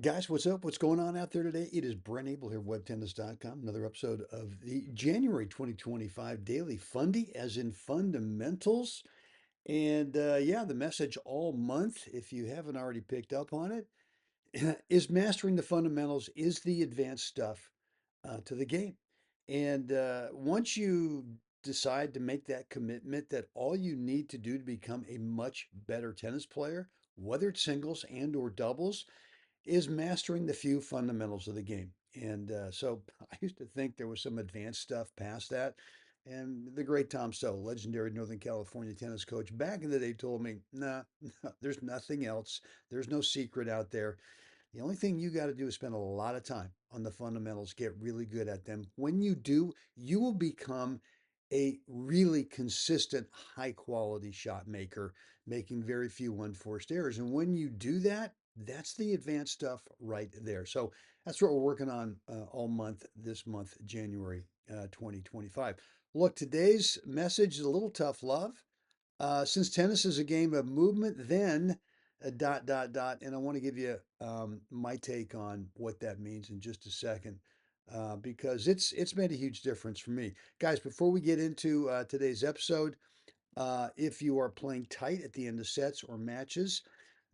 Guys, what's up? What's going on out there today? It is Brent Abel here, webtennis.com. Another episode of the January 2025 Daily Fundy, as in fundamentals. And yeah, the message all month, if you haven't already picked up on it, is mastering the fundamentals is the advanced stuff to the game. And once you decide to make that commitment that all you need to do to become a much better tennis player, whether it's singles and or doubles, is mastering the few fundamentals of the game. And so I used to think there was some advanced stuff past that. And the great Tom Stowe, legendary Northern California tennis coach, back in the day told me, nah, there's nothing else. There's no secret out there. The only thing you got to do is spend a lot of time on the fundamentals, get really good at them. When you do, you will become a really consistent, high quality shot maker, making very few unforced errors. And when you do that, that's the advanced stuff right there. So that's what we're working on all month, this month, January 2025. Look, today's message is a little tough love. Since tennis is a game of movement, then dot, dot, dot. And I want to give you my take on what that means in just a second. Because it's made a huge difference for me. Guys, before we get into today's episode, if you are playing tight at the end of sets or matches,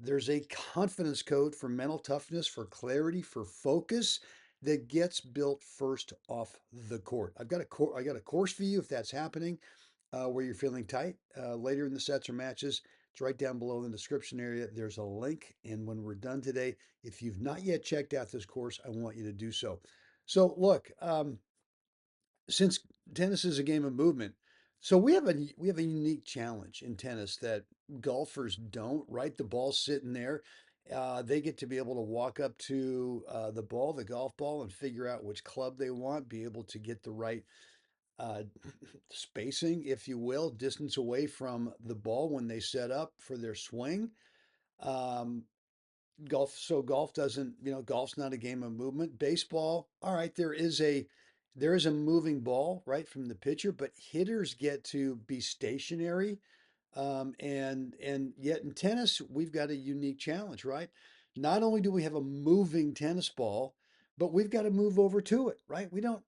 there's a confidence code for mental toughness, for clarity, for focus that gets built first off the court. I got a course for you if that's happening, where you're feeling tight later in the sets or matches. It's right down below in the description area. There's a link. And when we're done today, if you've not yet checked out this course, I want you to do so. So, look, since tennis is a game of movement, so we have a unique challenge in tennis that golfers don't, right? The ball's sitting there. They get to be able to walk up to the ball, the golf ball, and figure out which club they want, be able to get the right uh, spacing, if you will, distance away from the ball when they set up for their swing. Um, golf doesn't, golf's not a game of movement. Baseball, all right, there is a moving ball right from the pitcher, but hitters get to be stationary. And yet in tennis, we've got a unique challenge, right? Not only do we have a moving tennis ball, but we've got to move over to it, right? We don't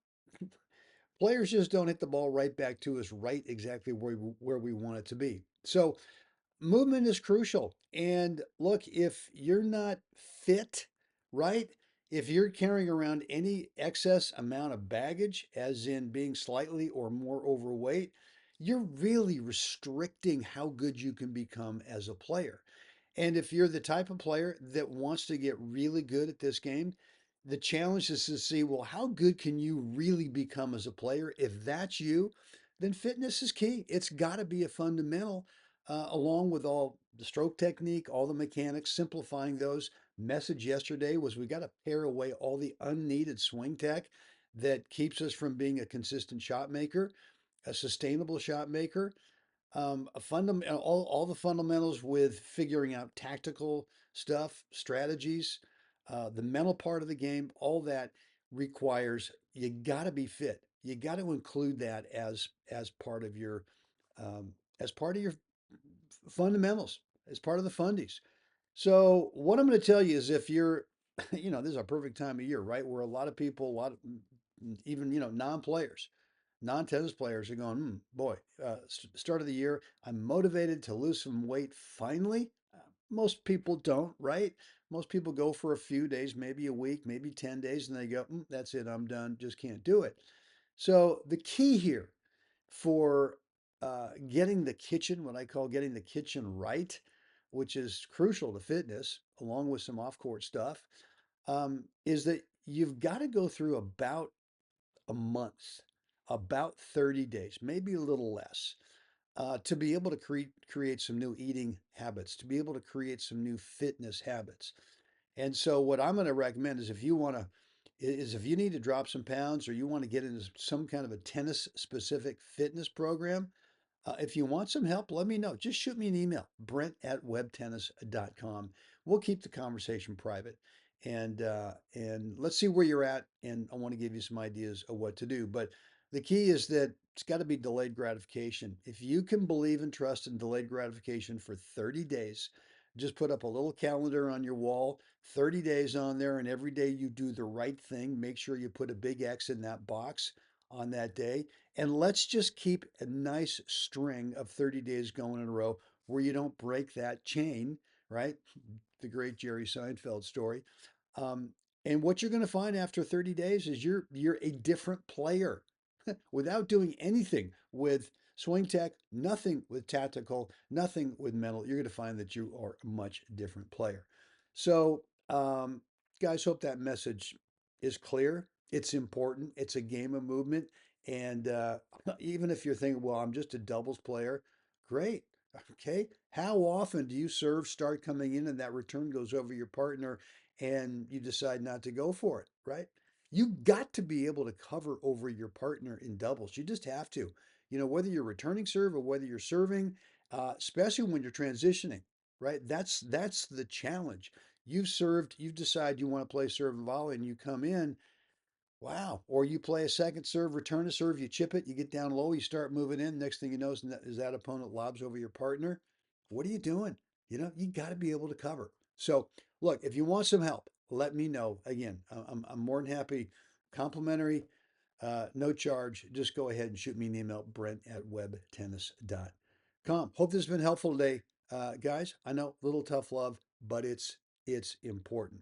Players just don't hit the ball right back to us right exactly where we want it to be. So movement is crucial. And look, if you're not fit, right? If you're carrying around any excess amount of baggage, as in being slightly or more overweight, you're really restricting how good you can become as a player. And if you're the type of player that wants to get really good at this game, the challenge is to see, well, how good can you really become as a player? If that's you, then fitness is key. It's got to be a fundamental, along with all the stroke technique, all the mechanics, simplifying those. Message yesterday was we got to pare away all the unneeded swing tech that keeps us from being a consistent shot maker, a sustainable shot maker. All the fundamentals with figuring out tactical stuff, strategies, the mental part of the game, all that requires you got to be fit. You got to include that as part of your um, fundamentals, as part of the fundies. So what I'm going to tell you is if you're, this is a perfect time of year, right? Where a lot of people, even, non-players, non-tennis players are going, boy, start of the year, I'm motivated to lose some weight finally. Most people don't, right? Most people go for a few days, maybe a week, maybe 10 days, and they go, that's it, I'm done, just can't do it. So the key here for getting the kitchen, what I call getting the kitchen right, which is crucial to fitness, along with some off-court stuff, is that you've got to go through about a month, about 30 days, maybe a little less, to be able to create some new eating habits, to be able to create some new fitness habits. And so what I'm going to recommend is if you need to drop some pounds or you want to get into some kind of a tennis specific fitness program, if you want some help, let me know. Just shoot me an email, brent@webtennis.com. We'll keep the conversation private, and let's see where you're at. And I want to give you some ideas of what to do. But the key is that it's got to be delayed gratification. If you can believe and trust in delayed gratification for 30 days, Just put up a little calendar on your wall, 30 days on there, and every day you do the right thing. Make sure you put a big X in that box on that day. And let's just keep a nice string of 30 days going in a row where you don't break that chain, right? The great Jerry Seinfeld story. Um, and what you're going to find after 30 days is you're a different player without doing anything with swing tech, nothing with tactical, nothing with mental. You're going to find that you are a much different player. So, guys, hope that message is clear. It's important. It's a game of movement. And even if you're thinking, well, I'm just a doubles player, great. Okay. How often do you serve start coming in and that return goes over your partner and you decide not to go for it, right? You got to be able to cover over your partner in doubles. You just have to. Whether you're returning serve or whether you're serving, especially when you're transitioning, right? That's the challenge. You've served, you've decided you want to play serve and volley, and you come in. Wow. Or you play a second serve, return a serve, you chip it, you get down low, you start moving in. Next thing you know is that opponent lobs over your partner. What are you doing? You got to be able to cover. So, look, if you want some help, let me know. Again, I'm more than happy. Complimentary, no charge. Just go ahead and shoot me an email, brent@webtennis.com. Hope this has been helpful today, guys. I know, little tough love, but it's important.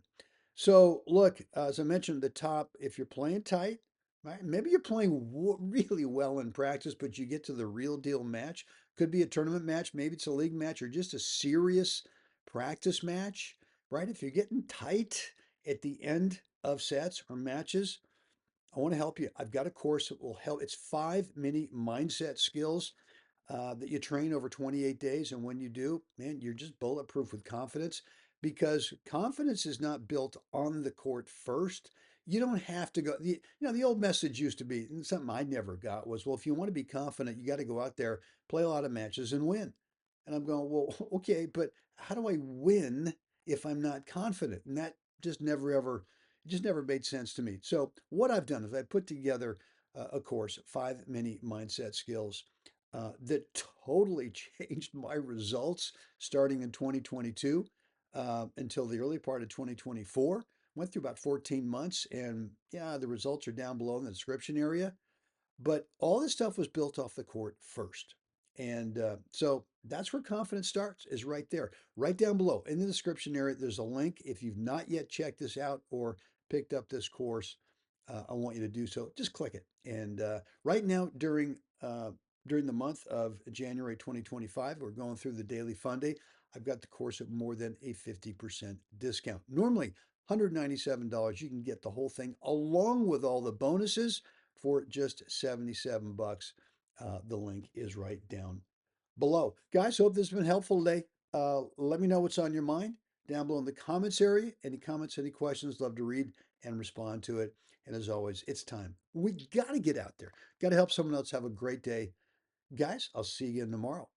So, look, as I mentioned at the top, if you're playing tight, right, maybe you're playing really well in practice, but you get to the real deal match. Could be a tournament match, maybe it's a league match, or just a serious practice match, right? If you're getting tight at the end of sets or matches, I want to help you. I've got a course that will help. It's 5 mini mindset skills that you train over 28 days. And when you do, man, you're just bulletproof with confidence because confidence is not built on the court first. You don't have to go. The old message used to be, and something I never got was, well, if you want to be confident, you got to go out there, play a lot of matches and win. And I'm going, well, okay, but how do I win if I'm not confident? And that just never ever, just never made sense to me. So what I've done is I put together a course, 5 mini mindset skills that totally changed my results starting in 2022 until the early part of 2024. Went through about 14 months, and yeah, the results are down below in the description area. But all this stuff was built off the court first. And so that's where confidence starts, is right there, right down below in the description area. There's a link. If you've not yet checked this out or picked up this course, I want you to do so. Just click it. And right now, during the month of January 2025, we're going through the daily FUNDY. I've got the course at more than a 50% discount. Normally, $197. You can get the whole thing along with all the bonuses for just 77 bucks. The link is right down below. Guys, hope this has been helpful today. Let me know what's on your mind down below in the comments area. Any comments, any questions, love to read and respond to it. And as always, it's time. We got to get out there. Got to help someone else have a great day. Guys, I'll see you again tomorrow.